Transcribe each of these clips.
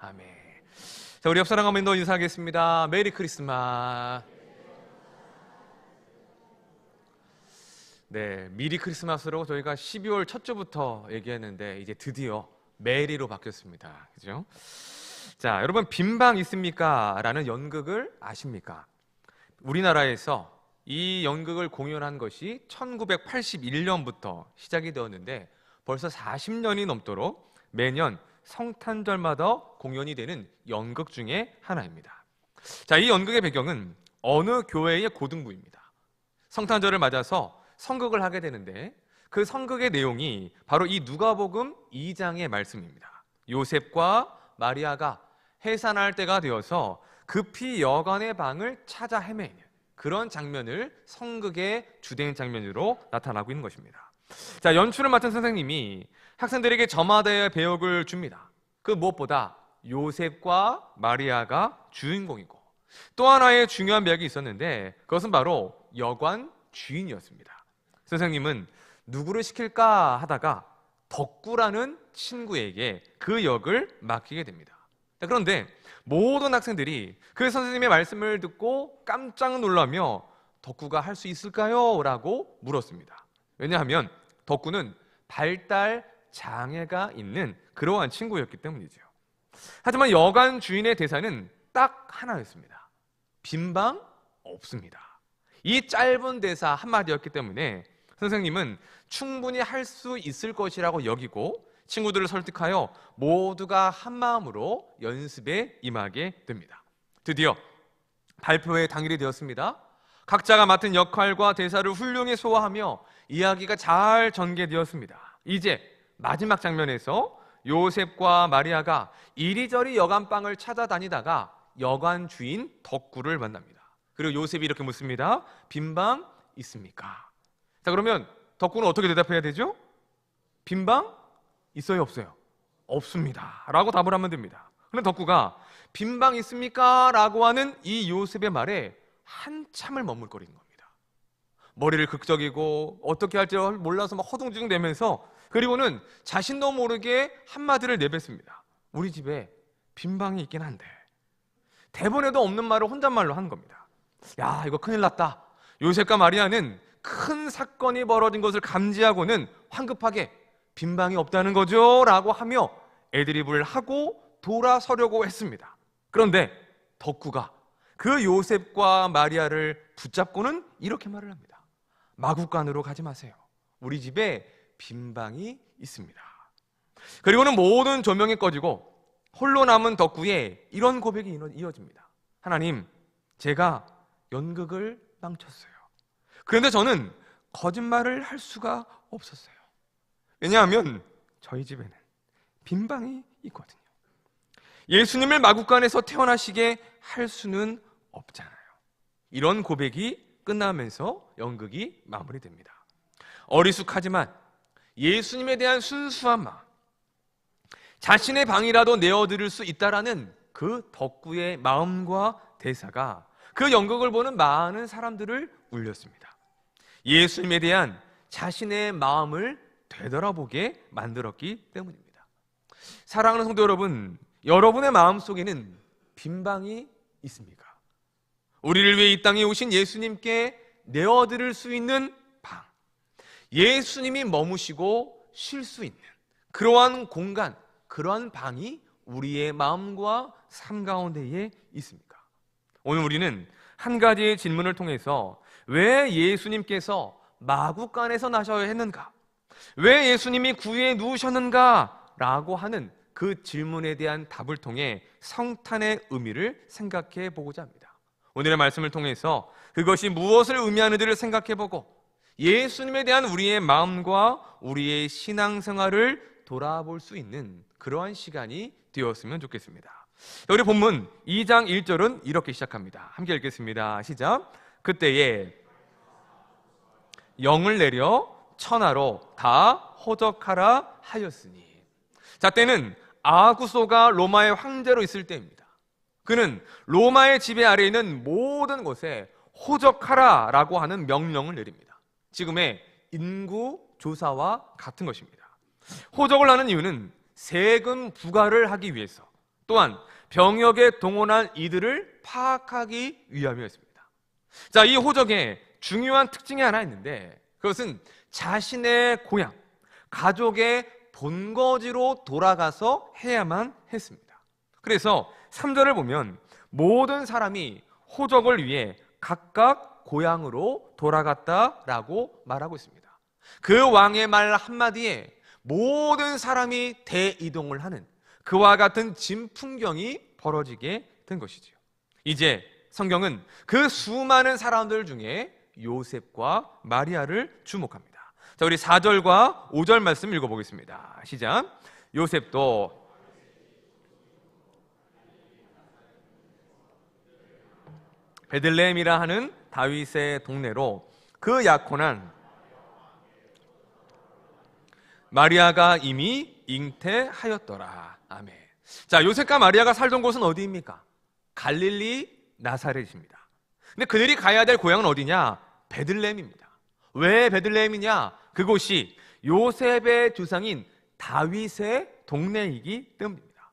아멘. 자, 우리 옆 사람 한번 더 인사하겠습니다. 메리 크리스마스. 네, 미리 크리스마스로 저희가 12월 첫 주부터 얘기했는데 이제 드디어 메리로 바뀌었습니다. 그죠? 자, 여러분 빈방 있습니까? 라는 연극을 아십니까? 우리나라에서 이 연극을 공연한 것이 1981년부터 시작이 되었는데 벌써 40년이 넘도록 매년 성탄절마다 공연이 되는 연극 중에 하나입니다. 자, 이 연극의 배경은 어느 교회의 고등부입니다. 성탄절을 맞아서 선극을 하게 되는데 그 선극의 내용이 바로 이 누가복음 2장의 말씀입니다. 요셉과 마리아가 해산할 때가 되어서 급히 여관의 방을 찾아 헤매는 그런 장면을 선극의 주된 장면으로 나타나고 있는 것입니다. 자, 연출을 맡은 선생님이 학생들에게 저마다의 배역을 줍니다. 그 무엇보다 요셉과 마리아가 주인공이고 또 하나의 중요한 배역이 있었는데 그것은 바로 여관 주인이었습니다. 선생님은 누구를 시킬까 하다가 덕구라는 친구에게 그 역을 맡기게 됩니다. 그런데 모든 학생들이 그 선생님의 말씀을 듣고 깜짝 놀라며 덕구가 할 수 있을까요? 라고 물었습니다. 왜냐하면 덕구는 발달 장애가 있는 그러한 친구였기 때문이죠. 하지만 여관 주인의 대사는 딱 하나였습니다. 빈방 없습니다. 이 짧은 대사 한마디였기 때문에 선생님은 충분히 할 수 있을 것이라고 여기고 친구들을 설득하여 모두가 한마음으로 연습에 임하게 됩니다. 드디어 발표회 당일이 되었습니다. 각자가 맡은 역할과 대사를 훌륭히 소화하며 이야기가 잘 전개되었습니다. 이제 마지막 장면에서 요셉과 마리아가 이리저리 여관방을 찾아다니다가 여관 주인 덕구를 만납니다. 그리고 요셉이 이렇게 묻습니다. 빈방 있습니까? 자, 그러면 덕구는 어떻게 대답해야 되죠? 빈방 있어요, 없어요? 없습니다 라고 답을 하면 됩니다. 그런데 덕구가 빈방 있습니까? 라고 하는 이 요셉의 말에 한참을 머물거리는 겁니다. 머리를 극적이고 어떻게 할지 몰라서 막 허둥지둥대면서 그리고는 자신도 모르게 한마디를 내뱉습니다. 우리 집에 빈방이 있긴 한데. 대본에도 없는 말을 혼잣말로 하는 겁니다. 야, 이거 큰일 났다. 요셉과 마리아는 큰 사건이 벌어진 것을 감지하고는 황급하게 빈방이 없다는 거죠 라고 하며 애드리브를 하고 돌아서려고 했습니다. 그런데 덕구가 그 요셉과 마리아를 붙잡고는 이렇게 말을 합니다. 마구간으로 가지 마세요. 우리 집에 빈방이 있습니다. 그리고는 모든 조명이 꺼지고 홀로 남은 덕구의 이런 고백이 이어집니다. 하나님, 제가 연극을 망쳤어요. 그런데 저는 거짓말을 할 수가 없었어요. 왜냐하면 저희 집에는 빈방이 있거든요. 예수님을 마구간에서 태어나시게 할 수는 없잖아요. 이런 고백이 끝나면서 연극이 마무리됩니다. 어리숙하지만 예수님에 대한 순수한 마음, 자신의 방이라도 내어드릴 수 있다라는 그 덕구의 마음과 대사가 그 연극을 보는 많은 사람들을 울렸습니다. 예수님에 대한 자신의 마음을 되돌아보게 만들었기 때문입니다. 사랑하는 성도 여러분, 여러분의 마음속에는 빈방이 있습니까? 우리를 위해 이 땅에 오신 예수님께 내어드릴 수 있는 방, 예수님이 머무시고 쉴 수 있는 그러한 공간, 그러한 방이 우리의 마음과 삶 가운데에 있습니까? 오늘 우리는 한 가지의 질문을 통해서 왜 예수님께서 마구간에서 나셔야 했는가? 왜 예수님이 구유에 누우셨는가? 라고 하는 그 질문에 대한 답을 통해 성탄의 의미를 생각해 보고자 합니다. 오늘의 말씀을 통해서 그것이 무엇을 의미하는지를 생각해 보고 예수님에 대한 우리의 마음과 우리의 신앙생활을 돌아볼 수 있는 그러한 시간이 되었으면 좋겠습니다. 우리 본문 2장 1절은 이렇게 시작합니다. 함께 읽겠습니다. 시작. 그때에 영을 내려 천하로 다 호적하라 하였으니. 자, 때는 아구소가 로마의 황제로 있을 때입니다. 그는 로마의 지배 아래에 있는 모든 곳에 호적하라 라고 하는 명령을 내립니다. 지금의 인구 조사와 같은 것입니다. 호적을 하는 이유는 세금 부과를 하기 위해서 또한 병역에 동원한 이들을 파악하기 위함이었습니다. 자, 이 호적에 중요한 특징이 하나 있는데 그것은 자신의 고향, 가족의 본거지로 돌아가서 해야만 했습니다. 그래서 3절을 보면 모든 사람이 호적을 위해 각각 고향으로 돌아갔다라고 말하고 있습니다. 그 왕의 말 한마디에 모든 사람이 대이동을 하는 그와 같은 진풍경이 벌어지게 된 것이지요. 이제 성경은 그 수많은 사람들 중에 요셉과 마리아를 주목합니다. 자, 우리 4절과 5절 말씀 읽어보겠습니다. 시작. 요셉도 베들레헴이라 하는 다윗의 동네로 그 약혼한 마리아가 이미 잉태하였더라. 아멘. 자, 요셉과 마리아가 살던 곳은 어디입니까? 갈릴리 나사렛입니다. 근데 그들이 가야 될 고향은 어디냐? 베들레헴입니다. 왜 베들레헴이냐? 그곳이 요셉의 조상인 다윗의 동네이기 때문입니다.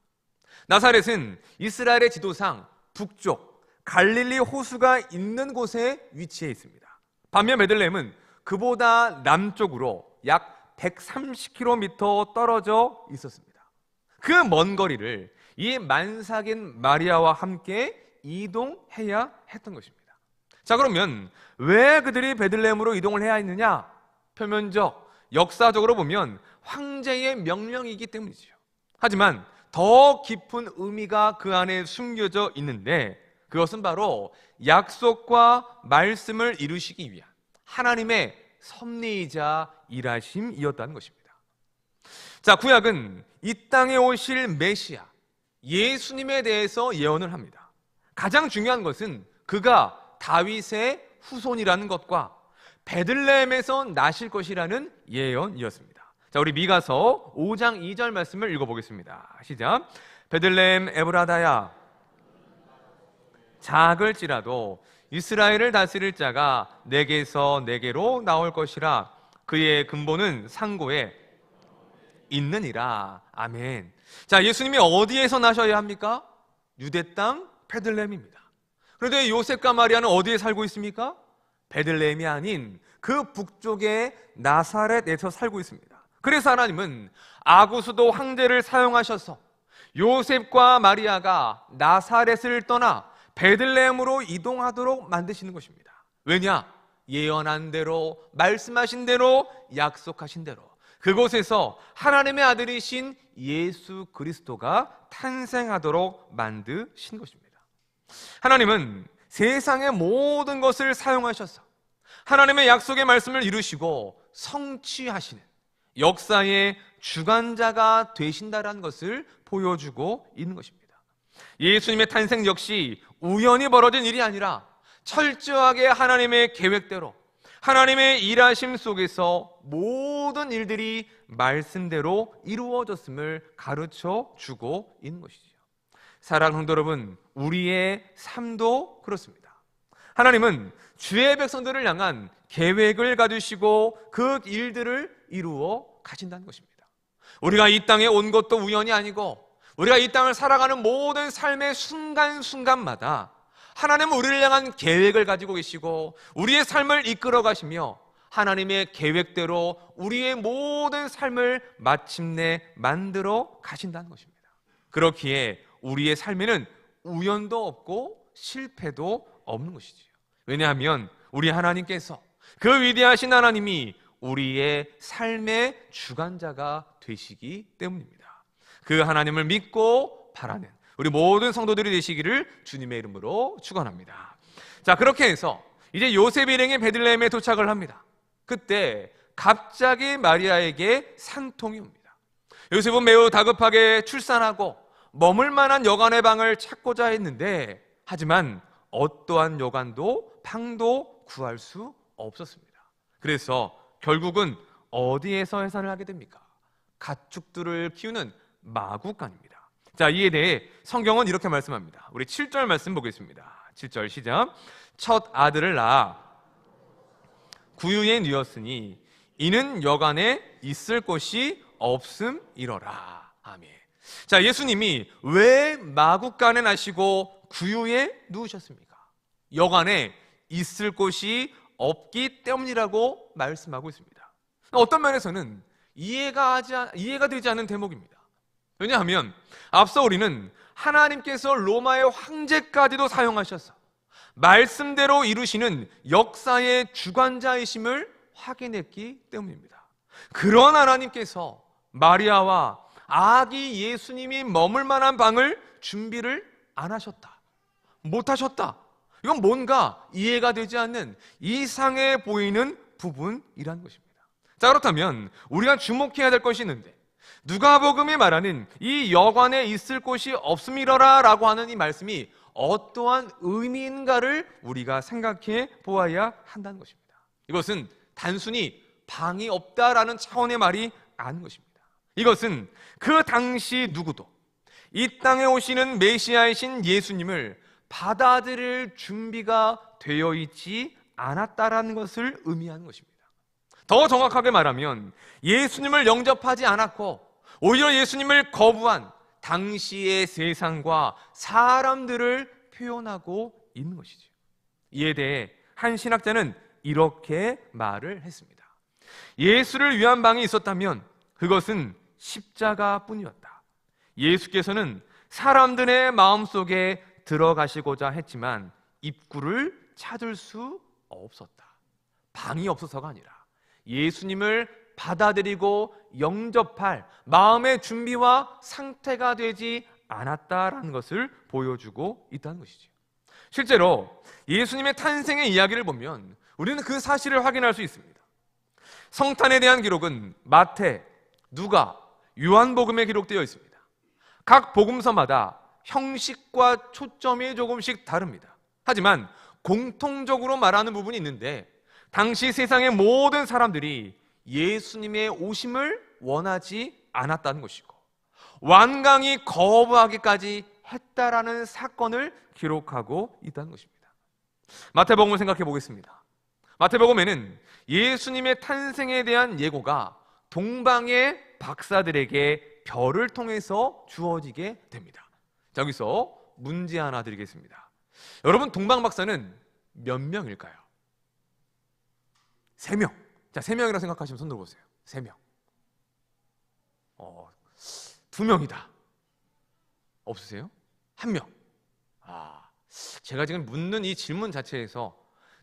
나사렛은 이스라엘의 지도상 북쪽 갈릴리 호수가 있는 곳에 위치해 있습니다. 반면 베들레헴은 그보다 남쪽으로 약 130km 떨어져 있었습니다. 그 먼 거리를 이 만삭인 마리아와 함께 이동해야 했던 것입니다. 자, 그러면 왜 그들이 베들레헴으로 이동을 해야 했느냐? 표면적, 역사적으로 보면 황제의 명령이기 때문이죠. 하지만 더 깊은 의미가 그 안에 숨겨져 있는데 그것은 바로 약속과 말씀을 이루시기 위한 하나님의 섭리이자 일하심이었다는 것입니다. 자, 구약은 이 땅에 오실 메시아 예수님에 대해서 예언을 합니다. 가장 중요한 것은 그가 다윗의 후손이라는 것과 베들레헴에서 나실 것이라는 예언이었습니다. 자, 우리 미가서 5장 2절 말씀을 읽어보겠습니다. 시작. 베들레헴 에브라다야, 작을지라도 이스라엘을 다스릴 자가 내게서 내게로 나올 것이라. 그의 근본은 상고에 있느니라. 아멘. 자, 예수님이 어디에서 나셔야 합니까? 유대 땅 베들레헴입니다. 그런데 요셉과 마리아는 어디에 살고 있습니까? 베들레헴이 아닌 그 북쪽의 나사렛에서 살고 있습니다. 그래서 하나님은 아구수도 황제를 사용하셔서 요셉과 마리아가 나사렛을 떠나 베들레헴으로 이동하도록 만드시는 것입니다. 왜냐? 예언한 대로, 말씀하신 대로, 약속하신 대로 그곳에서 하나님의 아들이신 예수 그리스도가 탄생하도록 만드신 것입니다. 하나님은 세상의 모든 것을 사용하셔서 하나님의 약속의 말씀을 이루시고 성취하시는 역사의 주관자가 되신다라는 것을 보여주고 있는 것입니다. 예수님의 탄생 역시 우연히 벌어진 일이 아니라 철저하게 하나님의 계획대로 하나님의 일하심 속에서 모든 일들이 말씀대로 이루어졌음을 가르쳐 주고 있는 것이죠. 사랑하는 성도 여러분, 우리의 삶도 그렇습니다. 하나님은 주의 백성들을 향한 계획을 가지시고 그 일들을 이루어 가신다는 것입니다. 우리가 이 땅에 온 것도 우연이 아니고 우리가 이 땅을 살아가는 모든 삶의 순간순간마다 하나님은 우리를 향한 계획을 가지고 계시고 우리의 삶을 이끌어 가시며 하나님의 계획대로 우리의 모든 삶을 마침내 만들어 가신다는 것입니다. 그렇기에 우리의 삶에는 우연도 없고 실패도 없는 것이지요. 왜냐하면 우리 하나님께서 그 위대하신 하나님이 우리의 삶의 주관자가 되시기 때문입니다. 그 하나님을 믿고 바라는 우리 모든 성도들이 되시기를 주님의 이름으로 축원합니다. 자, 그렇게 해서 이제 요셉 일행이 베들레헴에 도착을 합니다. 그때 갑자기 마리아에게 산통이 옵니다. 요셉은 매우 다급하게 출산하고 머물 만한 여관의 방을 찾고자 했는데 하지만 어떠한 여관도 방도 구할 수 없었습니다. 그래서 결국은 어디에서 해산을 하게 됩니까? 가축들을 키우는 마구간입니다. 자, 이에 대해 성경은 이렇게 말씀합니다. 우리 7절 말씀 보겠습니다. 7절 시작. 첫 아들을 낳아 구유에 누였으니 이는 여간에 있을 곳이 없음이러라. 아멘. 자, 예수님이 왜 마구간에 나시고 구유에 누우셨습니까? 여관에 있을 곳이 없기 때문이라고 말씀하고 있습니다. 어떤 면에서는 이해가 되지 않는 대목입니다. 왜냐하면 앞서 우리는 하나님께서 로마의 황제까지도 사용하셔서 말씀대로 이루시는 역사의 주관자이심을 확인했기 때문입니다. 그런 하나님께서 마리아와 아기 예수님이 머물 만한 방을 준비를 안 하셨다, 못 하셨다. 이건 뭔가 이해가 되지 않는 이상해 보이는 부분이라는 것입니다. 자, 그렇다면 우리가 주목해야 될 것이 있는데, 누가복음이 말하는 이 여관에 있을 곳이 없음이러라 라고 하는 이 말씀이 어떠한 의미인가를 우리가 생각해 보아야 한다는 것입니다. 이것은 단순히 방이 없다라는 차원의 말이 아닌 것입니다. 이것은 그 당시 누구도 이 땅에 오시는 메시아이신 예수님을 받아들일 준비가 되어 있지 않았다라는 것을 의미하는 것입니다. 더 정확하게 말하면 예수님을 영접하지 않았고 오히려 예수님을 거부한 당시의 세상과 사람들을 표현하고 있는 것이죠. 이에 대해 한 신학자는 이렇게 말을 했습니다. 예수를 위한 방이 있었다면 그것은 십자가뿐이었다. 예수께서는 사람들의 마음속에 들어가시고자 했지만 입구를 찾을 수 없었다. 방이 없어서가 아니라 예수님을 받아들이고 영접할 마음의 준비와 상태가 되지 않았다라는 것을 보여주고 있다는 것이죠. 실제로 예수님의 탄생의 이야기를 보면 우리는 그 사실을 확인할 수 있습니다. 성탄에 대한 기록은 마태, 누가, 요한복음에 기록되어 있습니다. 각 복음서마다 형식과 초점이 조금씩 다릅니다. 하지만 공통적으로 말하는 부분이 있는데, 당시 세상의 모든 사람들이 예수님의 오심을 원하지 않았다는 것이고 완강히 거부하기까지 했다라는 사건을 기록하고 있다는 것입니다. 마태복음을 생각해 보겠습니다. 마태복음에는 예수님의 탄생에 대한 예고가 동방의 박사들에게 별을 통해서 주어지게 됩니다. 자, 여기서 문제 하나 드리겠습니다. 여러분, 동방 박사는 몇 명일까요? 3명. 자, 3명이라고 생각하시면 손 들어보세요. 3명. 2명이다. 없으세요? 1명. 제가 지금 묻는 이 질문 자체에서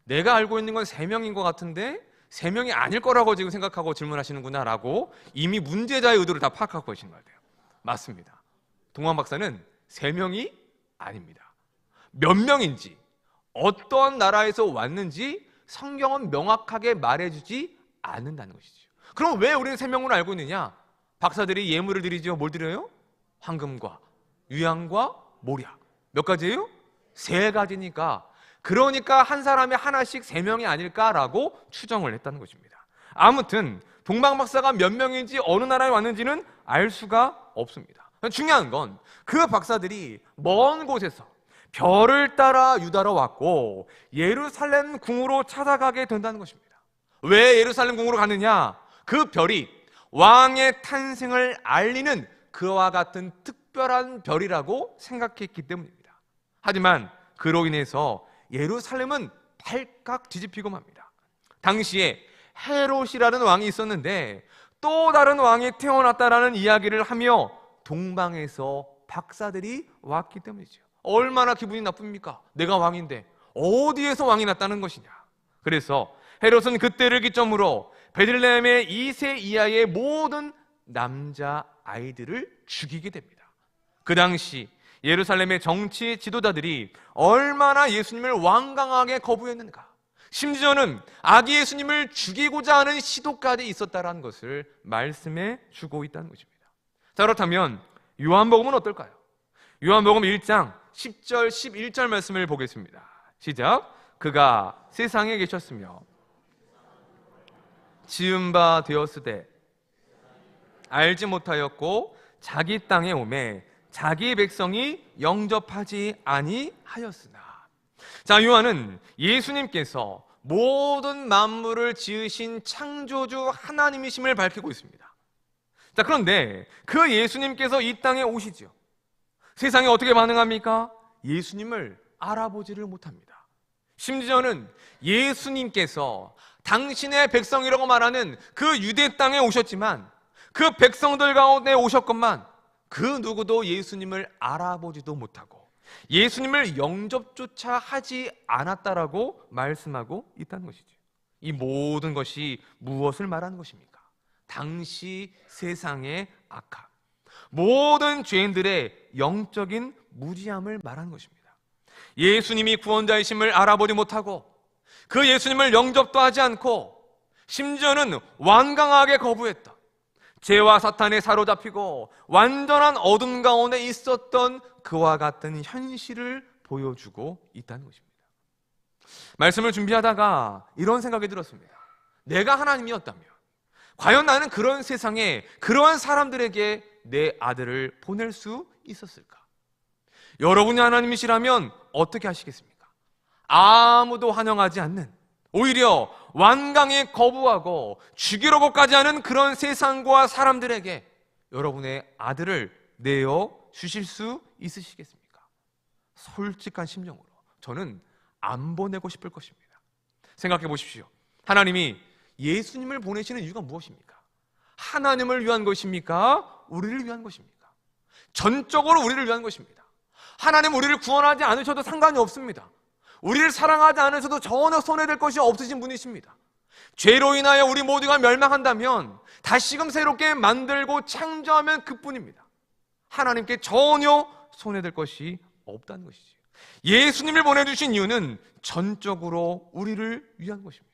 내가 알고 있는 건 3명인 것 같은데 3명이 아닐 거라고 지금 생각하고 질문하시는구나 라고 이미 문제자의 의도를 다 파악하고 계신 것 같아요. 맞습니다. 동방 박사는 3명이 아닙니다. 몇 명인지, 어떤 나라에서 왔는지 성경은 명확하게 말해주지 않는다는 것이죠. 그럼 왜 우리는 3명으로 알고 있느냐? 박사들이 예물을 드리죠. 뭘 드려요? 황금과 유향과 모략. 몇 가지예요? 3가지니까. 그러니까 한 사람이 하나씩 3명이 아닐까라고 추정을 했다는 것입니다. 아무튼 동방 박사가 몇 명인지 어느 나라에 왔는지는 알 수가 없습니다. 중요한 건 그 박사들이 먼 곳에서 별을 따라 유다로 왔고 예루살렘 궁으로 찾아가게 된다는 것입니다. 왜 예루살렘 궁으로 갔느냐? 그 별이 왕의 탄생을 알리는 그와 같은 특별한 별이라고 생각했기 때문입니다. 하지만 그로 인해서 예루살렘은 발칵 뒤집히고 맙니다. 당시에 헤롯이라는 왕이 있었는데 또 다른 왕이 태어났다라는 이야기를 하며 동방에서 박사들이 왔기 때문이죠. 얼마나 기분이 나쁩니까? 내가 왕인데 어디에서 왕이 났다는 것이냐. 그래서 헤롯은 그때를 기점으로 베들레헴의 2세 이하의 모든 남자 아이들을 죽이게 됩니다. 그 당시 예루살렘의 정치 지도자들이 얼마나 예수님을 완강하게 거부했는가. 심지어는 아기 예수님을 죽이고자 하는 시도까지 있었다는 것을 말씀해 주고 있다는 것입니다. 자, 그렇다면 요한복음은 어떨까요? 요한복음 1장 10절 11절 말씀을 보겠습니다. 시작. 그가 세상에 계셨으며 지은 바 되었으되 알지 못하였고 자기 땅에 오매 자기 백성이 영접하지 아니하였으나. 자, 요한은 예수님께서 모든 만물을 지으신 창조주 하나님이심을 밝히고 있습니다. 자, 그런데 그 예수님께서 이 땅에 오시죠. 세상이 어떻게 반응합니까? 예수님을 알아보지를 못합니다. 심지어는 예수님께서 당신의 백성이라고 말하는 그 유대 땅에 오셨지만 그 백성들 가운데 오셨건만 그 누구도 예수님을 알아보지도 못하고 예수님을 영접조차 하지 않았다라고 말씀하고 있다는 것이죠. 이 모든 것이 무엇을 말하는 것입니까? 당시 세상의 악함, 모든 죄인들의 영적인 무지함을 말하는 것입니다. 예수님이 구원자이심을 알아보지 못하고 그 예수님을 영접도 하지 않고 심지어는 완강하게 거부했던, 죄와 사탄에 사로잡히고 완전한 어둠 가운데 있었던 그와 같은 현실을 보여주고 있다는 것입니다. 말씀을 준비하다가 이런 생각이 들었습니다. 내가 하나님이었다면 과연 나는 그런 세상에 그러한 사람들에게 내 아들을 보낼 수 있었을까? 여러분이 하나님이시라면 어떻게 하시겠습니까? 아무도 환영하지 않는, 오히려 완강히 거부하고 죽이려고까지 하는 그런 세상과 사람들에게 여러분의 아들을 내어 주실 수 있으시겠습니까? 솔직한 심정으로 저는 안 보내고 싶을 것입니다. 생각해 보십시오. 하나님이 예수님을 보내시는 이유가 무엇입니까? 하나님을 위한 것입니까? 우리를 위한 것입니까? 전적으로 우리를 위한 것입니다. 하나님 우리를 구원하지 않으셔도 상관이 없습니다. 우리를 사랑하지 않으셔도 전혀 손해될 것이 없으신 분이십니다. 죄로 인하여 우리 모두가 멸망한다면 다시금 새롭게 만들고 창조하면 그뿐입니다. 하나님께 전혀 손해될 것이 없다는 것이죠. 예수님을 보내주신 이유는 전적으로 우리를 위한 것입니다.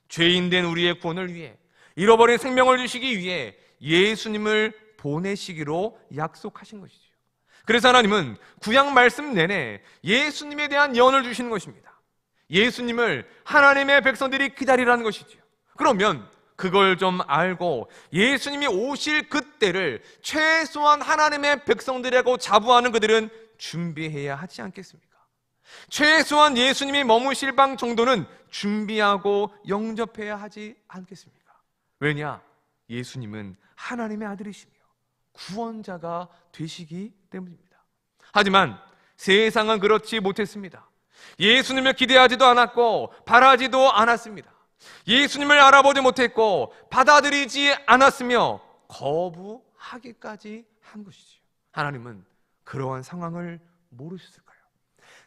죄인된 우리의 구원을 위해, 잃어버린 생명을 주시기 위해 예수님을 보내시기로 약속하신 것이죠. 그래서 하나님은 구약 말씀 내내 예수님에 대한 예언을 주시는 것입니다. 예수님을 하나님의 백성들이 기다리라는 것이죠. 그러면 그걸 좀 알고 예수님이 오실 그때를 최소한 하나님의 백성들이라고 자부하는 그들은 준비해야 하지 않겠습니까? 최소한 예수님이 머무실 방 정도는 준비하고 영접해야 하지 않겠습니까? 왜냐? 예수님은 하나님의 아들이시며 구원자가 되시기 때문입니다. 하지만 세상은 그렇지 못했습니다. 예수님을 기대하지도 않았고 바라지도 않았습니다. 예수님을 알아보지 못했고 받아들이지 않았으며 거부하기까지 한 것이지요. 하나님은 그러한 상황을 모르셨을까요?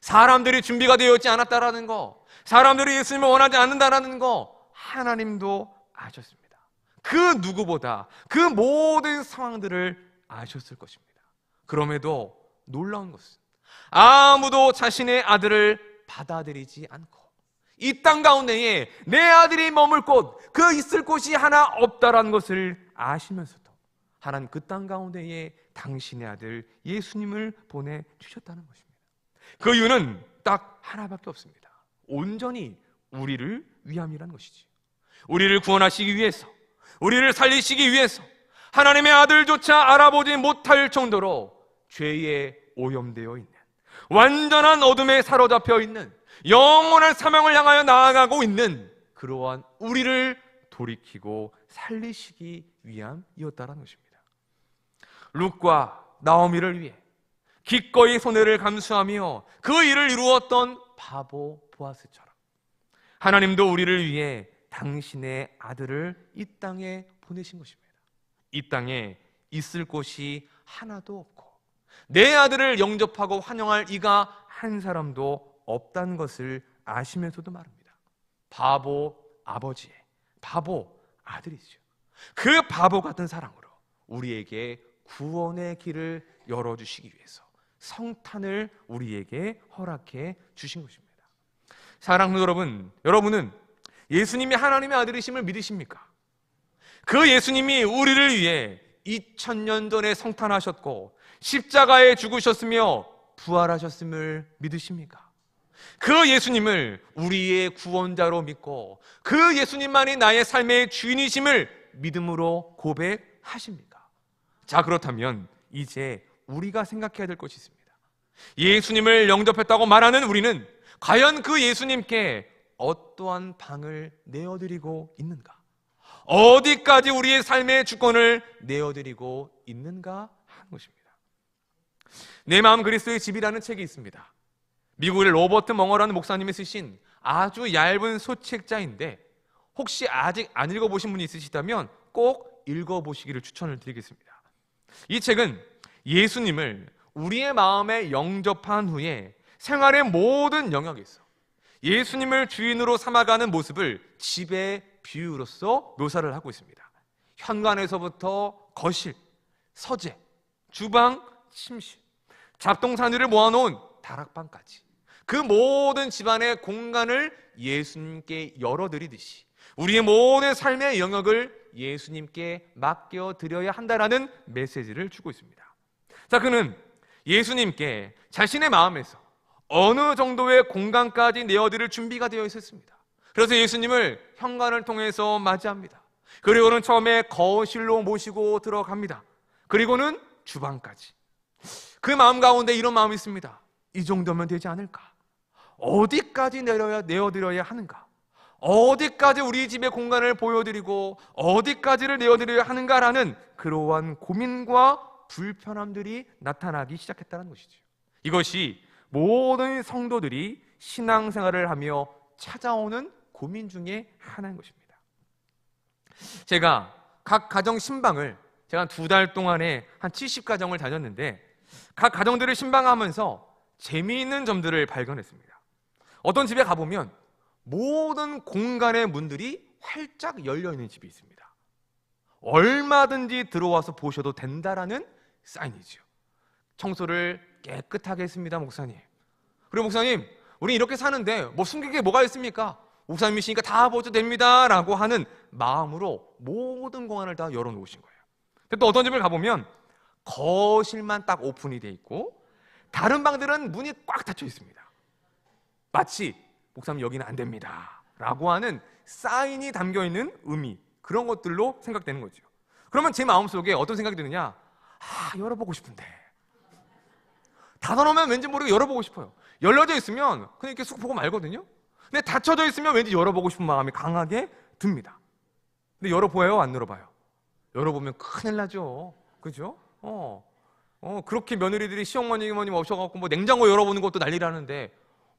사람들이 준비가 되어 있지 않았다라는 거, 사람들이 예수님을 원하지 않는다라는 거 하나님도 아셨습니다. 그 누구보다 그 모든 상황들을 아셨을 것입니다. 그럼에도 놀라운 것은 아무도 자신의 아들을 받아들이지 않고 이 땅 가운데에 내 아들이 머물 곳, 그 있을 곳이 하나 없다라는 것을 아시면서도 하나님 그 땅 가운데에 당신의 아들 예수님을 보내주셨다는 것입니다. 그 이유는 딱 하나밖에 없습니다. 온전히 우리를 위함이라는 것이지. 우리를 구원하시기 위해서, 우리를 살리시기 위해서 하나님의 아들조차 알아보지 못할 정도로 죄에 오염되어 있는, 완전한 어둠에 사로잡혀 있는, 영원한 사망을 향하여 나아가고 있는 그러한 우리를 돌이키고 살리시기 위함이었다는 것입니다. 룻과 나오미를 위해 기꺼이 손해를 감수하며 그 일을 이루었던 바보 보아스처럼 하나님도 우리를 위해 당신의 아들을 이 땅에 보내신 것입니다. 이 땅에 있을 곳이 하나도 없고 내 아들을 영접하고 환영할 이가 한 사람도 없다는 것을 아시면서도 말합니다. 바보 아버지의 바보 아들이죠. 그 바보 같은 사랑으로 우리에게 구원의 길을 열어주시기 위해서 성탄을 우리에게 허락해 주신 것입니다. 사랑하는 여러분, 여러분은 예수님이 하나님의 아들이심을 믿으십니까? 그 예수님이 우리를 위해 2000년 전에 성탄하셨고 십자가에 죽으셨으며 부활하셨음을 믿으십니까? 그 예수님을 우리의 구원자로 믿고 그 예수님만이 나의 삶의 주인이심을 믿음으로 고백하십니까? 자, 그렇다면 이제 우리가 생각해야 될 것이 있습니다. 예수님을 영접했다고 말하는 우리는 과연 그 예수님께 어떠한 방을 내어드리고 있는가? 어디까지 우리의 삶의 주권을 내어드리고 있는가 하는 것입니다. 내 마음 그리스도의 집이라는 책이 있습니다. 미국의 로버트 멍어라는 목사님이 쓰신 아주 얇은 소책자인데 혹시 아직 안 읽어보신 분이 있으시다면 꼭 읽어보시기를 추천을 드리겠습니다. 이 책은 예수님을 우리의 마음에 영접한 후에 생활의 모든 영역에서 예수님을 주인으로 삼아가는 모습을 집의 비유로서 묘사를 하고 있습니다. 현관에서부터 거실, 서재, 주방, 침실, 잡동사니를 모아놓은 다락방까지 그 모든 집안의 공간을 예수님께 열어드리듯이 우리의 모든 삶의 영역을 예수님께 맡겨드려야 한다라는 메시지를 주고 있습니다. 자, 그는 예수님께 자신의 마음에서 어느 정도의 공간까지 내어드릴 준비가 되어 있었습니다. 그래서 예수님을 현관을 통해서 맞이합니다. 그리고는 처음에 거실로 모시고 들어갑니다. 그리고는 주방까지. 그 마음 가운데 이런 마음이 있습니다. 이 정도면 되지 않을까? 어디까지 내어드려야 하는가? 어디까지 우리 집의 공간을 보여드리고 어디까지를 내어드려야 하는가라는 그러한 고민과 불편함들이 나타나기 시작했다는 것이죠. 이것이 모든 성도들이 신앙생활을 하며 찾아오는 고민 중에 하나인 것입니다. 제가 각 가정 신방을 제가 2달 동안에 한 70가정을 다녔는데 각 가정들을 신방하면서 재미있는 점들을 발견했습니다. 어떤 집에 가보면 모든 공간의 문들이 활짝 열려있는 집이 있습니다. 얼마든지 들어와서 보셔도 된다라는 사인이죠. 청소를 깨끗하게 했습니다, 목사님. 그리고 목사님, 우리 이렇게 사는데 뭐 숨길 게 뭐가 있습니까? 목사님이시니까 다 보셔도 됩니다 라고 하는 마음으로 모든 공간을 다 열어놓으신 거예요. 근데 또 어떤 집을 가보면 거실만 딱 오픈이 돼 있고 다른 방들은 문이 꽉 닫혀 있습니다. 마치 목사님 여기는 안 됩니다 라고 하는 사인이 담겨있는 의미, 그런 것들로 생각되는 거죠. 그러면 제 마음속에 어떤 생각이 드느냐? 열어보고 싶은데 닫아놓으면 왠지 모르게 열어보고 싶어요. 열려져 있으면 그냥 이렇게 쑥 보고 말거든요. 근데 닫혀져 있으면 왠지 열어보고 싶은 마음이 강하게 듭니다. 근데 열어보여요? 안 열어봐요? 열어보면 큰일 나죠. 그죠? 그렇게 며느리들이 시어머님 오셔갖고 뭐 냉장고 열어보는 것도 난리라는데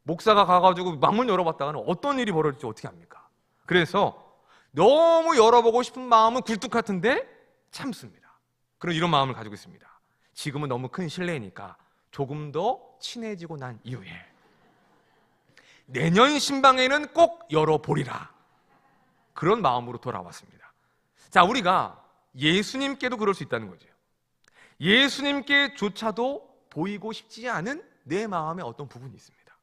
목사가 가가지고 망문 열어봤다가는 어떤 일이 벌어질지 어떻게 합니까? 그래서 너무 열어보고 싶은 마음은 굴뚝 같은데 참습니다. 그런 이런 마음을 가지고 있습니다. 지금은 너무 큰 실례니까 조금 더 친해지고 난 이후에 내년 신방에는 꼭 열어보리라, 그런 마음으로 돌아왔습니다. 자, 우리가 예수님께도 그럴 수 있다는 거죠. 예수님께조차도 보이고 싶지 않은 내 마음의 어떤 부분이 있습니다.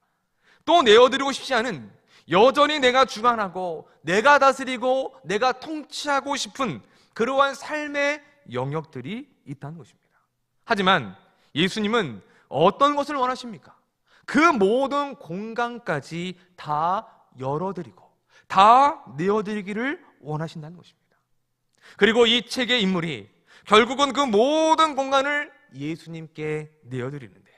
또 내어드리고 싶지 않은, 여전히 내가 주관하고 내가 다스리고 내가 통치하고 싶은 그러한 삶의 영역들이 있다는 것입니다. 하지만 예수님은 어떤 것을 원하십니까? 그 모든 공간까지 다 열어드리고 다 내어드리기를 원하신다는 것입니다. 그리고 이 책의 인물이 결국은 그 모든 공간을 예수님께 내어드리는데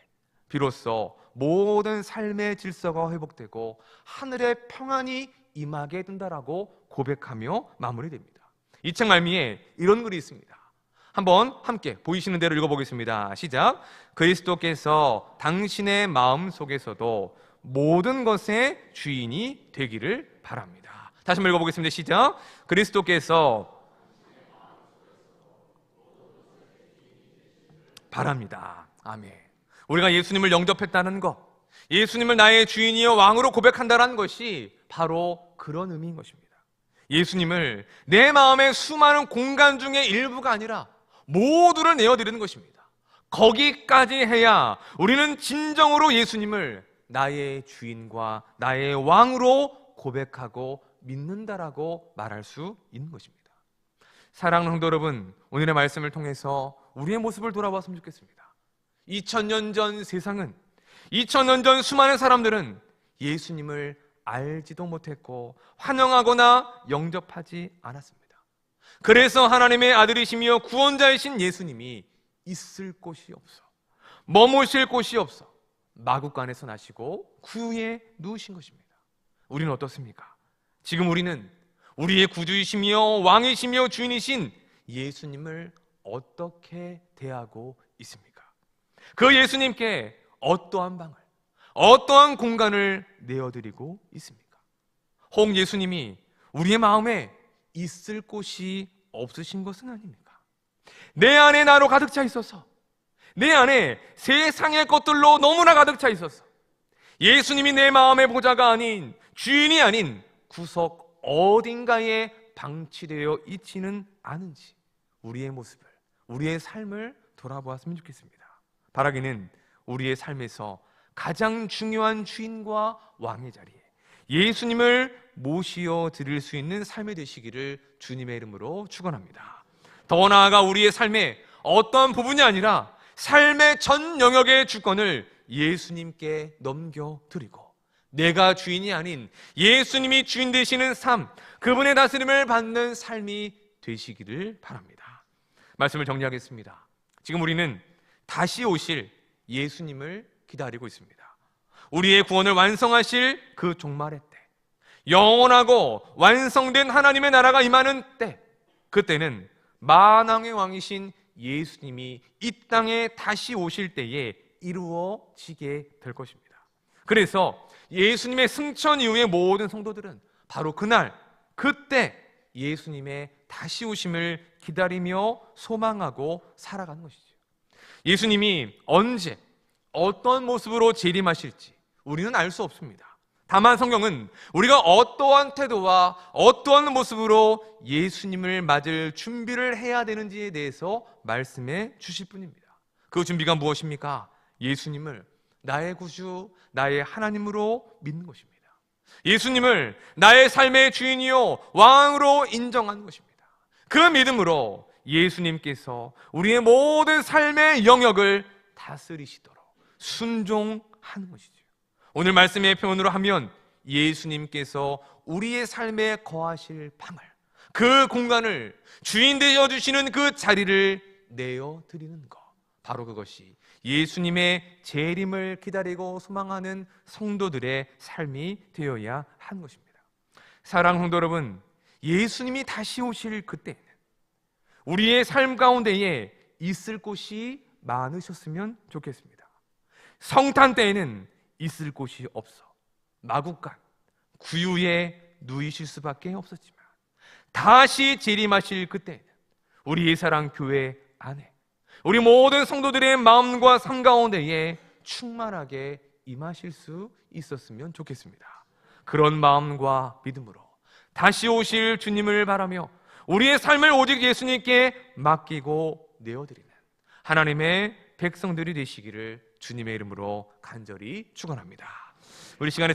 비로소 모든 삶의 질서가 회복되고 하늘의 평안이 임하게 된다라고 고백하며 마무리됩니다. 이 책 말미에 이런 글이 있습니다. 한번 함께 보이시는 대로 읽어보겠습니다. 시작. 그리스도께서 당신의 마음 속에서도 모든 것의 주인이 되기를 바랍니다. 다시 한번 읽어보겠습니다. 시작. 그리스도께서 바랍니다. 아멘. 우리가 예수님을 영접했다는 것, 예수님을 나의 주인이여 왕으로 고백한다는 것이 바로 그런 의미인 것입니다. 예수님을 내 마음의 수많은 공간 중에 일부가 아니라 모두를 내어드리는 것입니다. 거기까지 해야 우리는 진정으로 예수님을 나의 주인과 나의 왕으로 고백하고 믿는다라고 말할 수 있는 것입니다. 사랑하는 성도 여러분, 오늘의 말씀을 통해서 우리의 모습을 돌아봤으면 좋겠습니다. 2000년 전 세상은, 2000년 전 수많은 사람들은 예수님을 알지도 못했고 환영하거나 영접하지 않았습니다. 그래서 하나님의 아들이시며 구원자이신 예수님이 있을 곳이 없어, 머무실 곳이 없어 마구간에서 나시고 구유에 누우신 것입니다. 우리는 어떻습니까? 지금 우리는 우리의 구주이시며 왕이시며 주인이신 예수님을 어떻게 대하고 있습니까? 그 예수님께 어떠한 방을, 어떠한 공간을 내어드리고 있습니까? 혹 예수님이 우리의 마음에 있을 곳이 없으신 것은 아닙니까? 내 안에 나로 가득 차 있어서, 내 안에 세상의 것들로 너무나 가득 차 있어서 예수님이 내 마음의 보좌가 아닌, 주인이 아닌 구석 어딘가에 방치되어 있지는 않은지 우리의 모습을, 우리의 삶을 돌아보았으면 좋겠습니다. 바라기는 우리의 삶에서 가장 중요한 주인과 왕의 자리에 예수님을 모시어 드릴 수 있는 삶이 되시기를 주님의 이름으로 축원합니다. 더 나아가 우리의 삶의 어떤 부분이 아니라 삶의 전 영역의 주권을 예수님께 넘겨드리고, 내가 주인이 아닌 예수님이 주인 되시는 삶, 그분의 다스림을 받는 삶이 되시기를 바랍니다. 말씀을 정리하겠습니다. 지금 우리는 다시 오실 예수님을 기다리고 있습니다. 우리의 구원을 완성하실 그 종말의 때, 영원하고 완성된 하나님의 나라가 임하는 때, 그때는 만왕의 왕이신 예수님이 이 땅에 다시 오실 때에 이루어지게 될 것입니다. 그래서 예수님의 승천 이후의 모든 성도들은 바로 그날, 그때 예수님의 다시 오심을 기다리며 소망하고 살아가는 것이죠. 예수님이 언제, 어떤 모습으로 재림하실지 우리는 알 수 없습니다. 다만 성경은 우리가 어떠한 태도와 어떠한 모습으로 예수님을 맞을 준비를 해야 되는지에 대해서 말씀해 주실 뿐입니다. 그 준비가 무엇입니까? 예수님을 나의 구주, 나의 하나님으로 믿는 것입니다. 예수님을 나의 삶의 주인이요 왕으로 인정하는 것입니다. 그 믿음으로 예수님께서 우리의 모든 삶의 영역을 다스리시도록 순종하는 것이죠. 오늘 말씀의 표현으로 하면 예수님께서 우리의 삶에 거하실 방을, 그 공간을, 주인 되어주시는 그 자리를 내어드리는 것, 바로 그것이 예수님의 재림을 기다리고 소망하는 성도들의 삶이 되어야 하는 것입니다. 사랑하는 성도 여러분, 예수님이 다시 오실 그때는 우리의 삶 가운데에 있을 곳이 많으셨으면 좋겠습니다. 성탄 때에는 있을 곳이 없어 마구간 구유에 누이실 수밖에 없었지만, 다시 재림하실 그때는 우리의 사랑 교회 안에 우리 모든 성도들의 마음과 삶 가운데에 충만하게 임하실 수 있었으면 좋겠습니다. 그런 마음과 믿음으로 다시 오실 주님을 바라며 우리의 삶을 오직 예수님께 맡기고 내어드리는 하나님의 백성들이 되시기를 주님의 이름으로 간절히 축원합니다. 우리 시간에